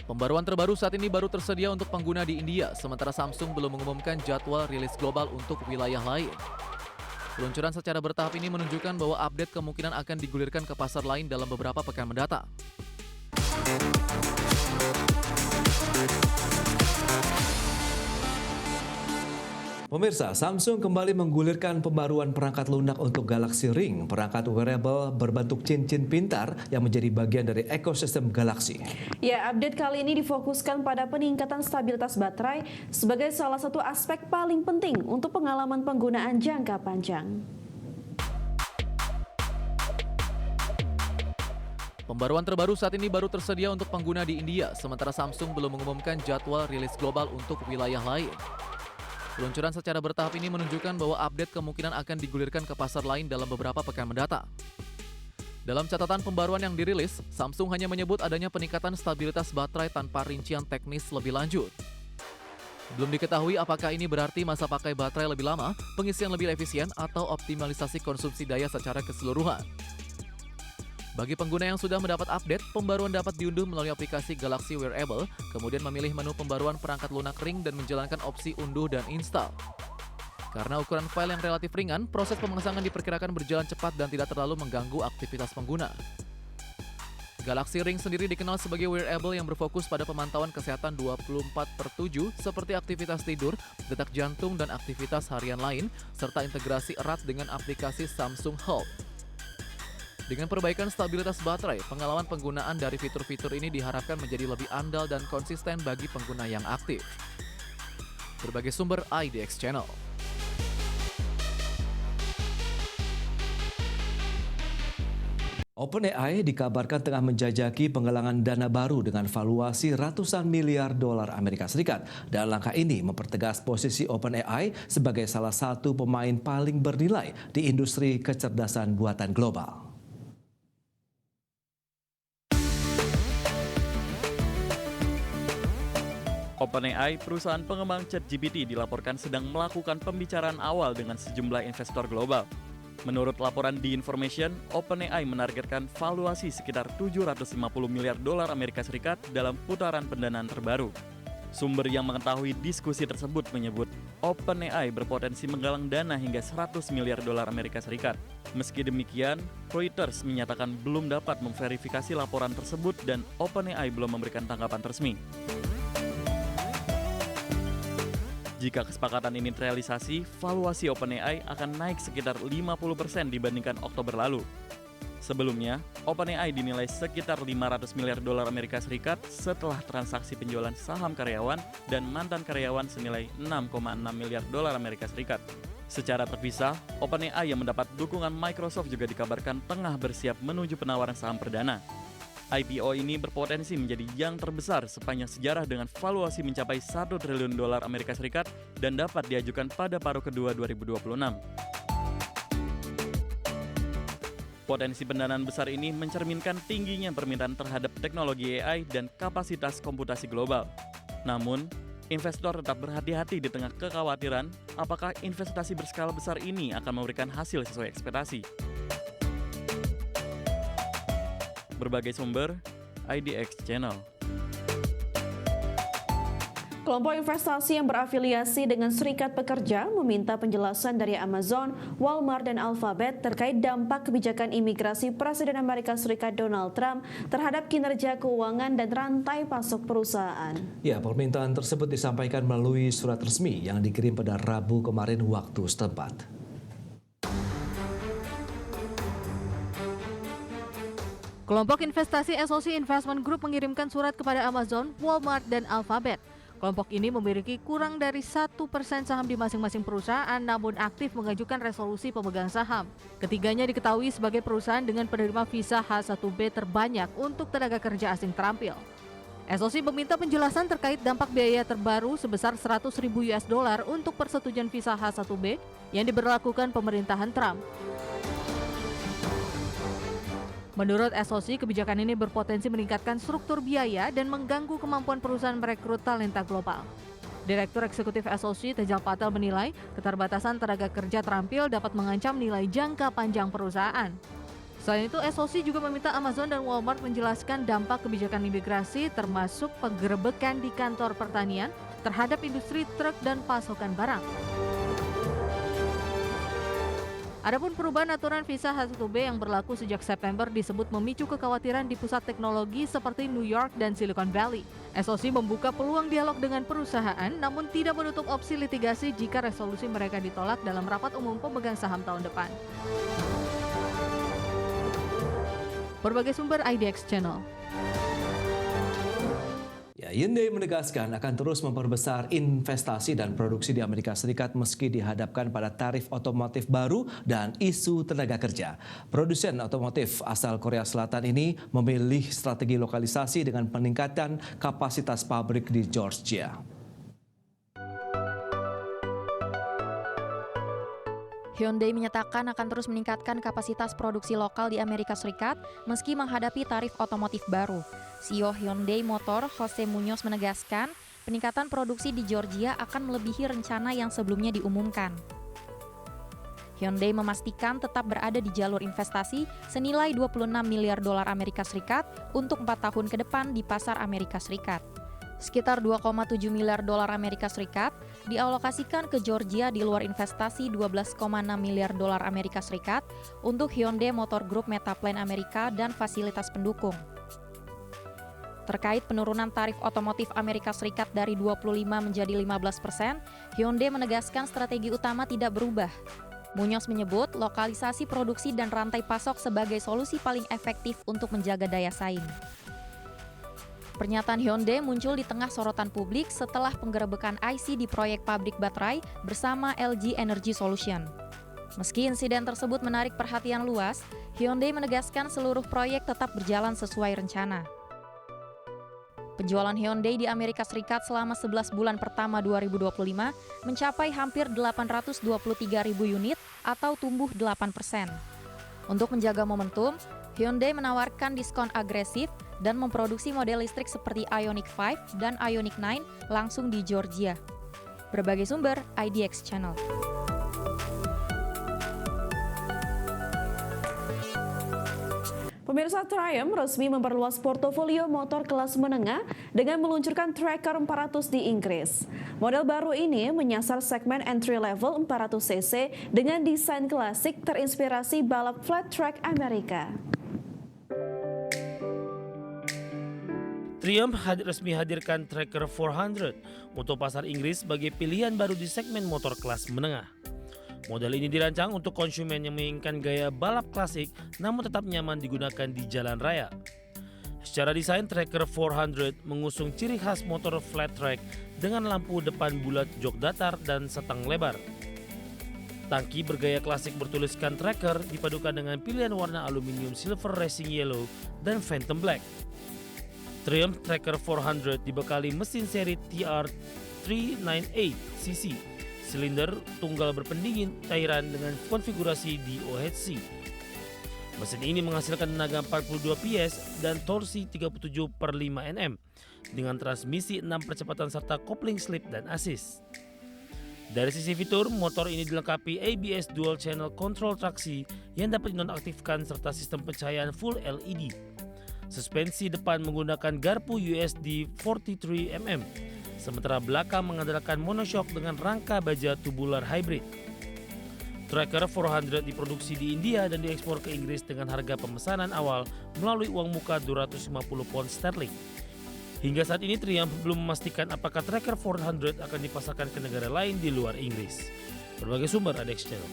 Pembaruan terbaru saat ini baru tersedia untuk pengguna di India, sementara Samsung belum mengumumkan jadwal rilis global untuk wilayah lain. Peluncuran secara bertahap ini menunjukkan bahwa update kemungkinan akan digulirkan ke pasar lain dalam beberapa pekan mendatang. Pemirsa, Samsung kembali menggulirkan pembaruan perangkat lunak untuk Galaxy Ring, perangkat wearable berbentuk cincin pintar yang menjadi bagian dari ekosistem Galaxy. Ya, update kali ini difokuskan pada peningkatan stabilitas baterai sebagai salah satu aspek paling penting untuk pengalaman penggunaan jangka panjang. Pembaruan terbaru saat ini baru tersedia untuk pengguna di India, sementara Samsung belum mengumumkan jadwal rilis global untuk wilayah lain. Peluncuran secara bertahap ini menunjukkan bahwa update kemungkinan akan digulirkan ke pasar lain dalam beberapa pekan mendatang. Dalam catatan pembaruan yang dirilis, Samsung hanya menyebut adanya peningkatan stabilitas baterai tanpa rincian teknis lebih lanjut. Belum diketahui apakah ini berarti masa pakai baterai lebih lama, pengisian lebih efisien, atau optimalisasi konsumsi daya secara keseluruhan. Bagi pengguna yang sudah mendapat update, pembaruan dapat diunduh melalui aplikasi Galaxy Wearable, kemudian memilih menu pembaruan perangkat lunak Ring dan menjalankan opsi unduh dan install. Karena ukuran file yang relatif ringan, proses pemasangan diperkirakan berjalan cepat dan tidak terlalu mengganggu aktivitas pengguna. Galaxy Ring sendiri dikenal sebagai wearable yang berfokus pada pemantauan kesehatan 24/7 seperti aktivitas tidur, detak jantung, dan aktivitas harian lain, serta integrasi erat dengan aplikasi Samsung Health. Dengan perbaikan stabilitas baterai, pengalaman penggunaan dari fitur-fitur ini diharapkan menjadi lebih andal dan konsisten bagi pengguna yang aktif. Berbagai sumber IDX Channel. OpenAI dikabarkan tengah menjajaki penggalangan dana baru dengan valuasi ratusan miliar dolar Amerika Serikat. Dan langkah ini mempertegas posisi OpenAI sebagai salah satu pemain paling bernilai di industri kecerdasan buatan global. OpenAI, perusahaan pengembang ChatGPT, dilaporkan sedang melakukan pembicaraan awal dengan sejumlah investor global. Menurut laporan The Information, OpenAI menargetkan valuasi sekitar 750 miliar dolar Amerika Serikat dalam putaran pendanaan terbaru. Sumber yang mengetahui diskusi tersebut menyebut OpenAI berpotensi menggalang dana hingga 100 miliar dolar Amerika Serikat. Meski demikian, Reuters menyatakan belum dapat memverifikasi laporan tersebut dan OpenAI belum memberikan tanggapan resmi. Jika kesepakatan ini terrealisasi, valuasi OpenAI akan naik sekitar 50% dibandingkan Oktober lalu. Sebelumnya, OpenAI dinilai sekitar 500 miliar dolar Amerika Serikat setelah transaksi penjualan saham karyawan dan mantan karyawan senilai 6,6 miliar dolar Amerika Serikat. Secara terpisah, OpenAI yang mendapat dukungan Microsoft juga dikabarkan tengah bersiap menuju penawaran saham perdana. IPO ini berpotensi menjadi yang terbesar sepanjang sejarah dengan valuasi mencapai 1 triliun dolar Amerika Serikat dan dapat diajukan pada paruh kedua 2026. Potensi pendanaan besar ini mencerminkan tingginya permintaan terhadap teknologi AI dan kapasitas komputasi global. Namun, investor tetap berhati-hati di tengah kekhawatiran apakah investasi berskala besar ini akan memberikan hasil sesuai ekspektasi. Berbagai sumber, IDX Channel. Kelompok investasi yang berafiliasi dengan Serikat Pekerja meminta penjelasan dari Amazon, Walmart, dan Alphabet terkait dampak kebijakan imigrasi Presiden Amerika Serikat Donald Trump terhadap kinerja keuangan dan rantai pasok perusahaan. Ya, permintaan tersebut disampaikan melalui surat resmi yang dikirim pada Rabu kemarin waktu setempat. Kelompok investasi SOC Investment Group mengirimkan surat kepada Amazon, Walmart, dan Alphabet. Kelompok ini memiliki kurang dari 1% saham di masing-masing perusahaan, namun aktif mengajukan resolusi pemegang saham. Ketiganya diketahui sebagai perusahaan dengan penerima visa H-1B terbanyak untuk tenaga kerja asing terampil. SOC meminta penjelasan terkait dampak biaya terbaru sebesar 100.000 US dollar untuk persetujuan visa H-1B yang diberlakukan pemerintahan Trump. Menurut SOC, kebijakan ini berpotensi meningkatkan struktur biaya dan mengganggu kemampuan perusahaan merekrut talenta global. Direktur Eksekutif SOC, Tejal Patel, menilai keterbatasan tenaga kerja terampil dapat mengancam nilai jangka panjang perusahaan. Selain itu, SOC juga meminta Amazon dan Walmart menjelaskan dampak kebijakan imigrasi termasuk penggerebekan di kantor pertanian terhadap industri truk dan pasokan barang. Adapun perubahan aturan visa H-1B yang berlaku sejak September disebut memicu kekhawatiran di pusat teknologi seperti New York dan Silicon Valley. SOC membuka peluang dialog dengan perusahaan namun tidak menutup opsi litigasi jika resolusi mereka ditolak dalam rapat umum pemegang saham tahun depan. Berbagai sumber IDX Channel. Hyundai menegaskan akan terus memperbesar investasi dan produksi di Amerika Serikat meski dihadapkan pada tarif otomotif baru dan isu tenaga kerja. Produsen otomotif asal Korea Selatan ini memilih strategi lokalisasi dengan peningkatan kapasitas pabrik di Georgia. Hyundai menyatakan akan terus meningkatkan kapasitas produksi lokal di Amerika Serikat meski menghadapi tarif otomotif baru. CEO Hyundai Motor Jose Munoz menegaskan peningkatan produksi di Georgia akan melebihi rencana yang sebelumnya diumumkan. Hyundai memastikan tetap berada di jalur investasi senilai 26 miliar dolar Amerika Serikat untuk 4 tahun ke depan di pasar Amerika Serikat. Sekitar 2,7 miliar dolar Amerika Serikat dialokasikan ke Georgia di luar investasi 12,6 miliar dolar Amerika Serikat untuk Hyundai Motor Group Metaplan Amerika dan fasilitas pendukung. Terkait penurunan tarif otomotif Amerika Serikat dari 25 menjadi 15%, Hyundai menegaskan strategi utama tidak berubah. Munoz menyebut lokalisasi produksi dan rantai pasok sebagai solusi paling efektif untuk menjaga daya saing. Pernyataan Hyundai muncul di tengah sorotan publik setelah penggerebekan IC di proyek pabrik baterai bersama LG Energy Solution. Meski insiden tersebut menarik perhatian luas, Hyundai menegaskan seluruh proyek tetap berjalan sesuai rencana. Penjualan Hyundai di Amerika Serikat selama 11 bulan pertama 2025 mencapai hampir 823.000 unit atau tumbuh 8%. Untuk menjaga momentum, Hyundai menawarkan diskon agresif dan memproduksi model listrik seperti Ioniq 5 dan Ioniq 9 langsung di Georgia. Berbagai sumber, IDX Channel. Pemirsa, Triumph resmi memperluas portofolio motor kelas menengah dengan meluncurkan Tracker 400 di Inggris. Model baru ini menyasar segmen entry level 400cc dengan desain klasik terinspirasi balap flat track Amerika. Triumph resmi hadirkan Tracker 400 untuk pasar Inggris sebagai pilihan baru di segmen motor kelas menengah. Model ini dirancang untuk konsumen yang menginginkan gaya balap klasik namun tetap nyaman digunakan di jalan raya. Secara desain, Tracker 400 mengusung ciri khas motor flat track dengan lampu depan bulat jok datar dan setang lebar. Tangki bergaya klasik bertuliskan Tracker dipadukan dengan pilihan warna aluminium silver racing yellow dan phantom black. Triumph Tracker 400 dibekali mesin seri TR398cc. Silinder tunggal berpendingin cairan dengan konfigurasi DOHC. Mesin ini menghasilkan tenaga 42 PS dan torsi 37/5 Nm dengan transmisi 6 percepatan serta kopling slip dan assist. Dari sisi fitur, motor ini dilengkapi ABS Dual Channel Control traksi yang dapat dinonaktifkan serta sistem pencahayaan full LED. Suspensi depan menggunakan garpu USD 43mm. Sementara belakang mengandalkan monoshock dengan rangka baja tubular hybrid. Tracker 400 diproduksi di India dan diekspor ke Inggris dengan harga pemesanan awal melalui uang muka 250 pound sterling. Hingga saat ini Triumph belum memastikan apakah Tracker 400 akan dipasarkan ke negara lain di luar Inggris. Berbagai sumber IDX Channel.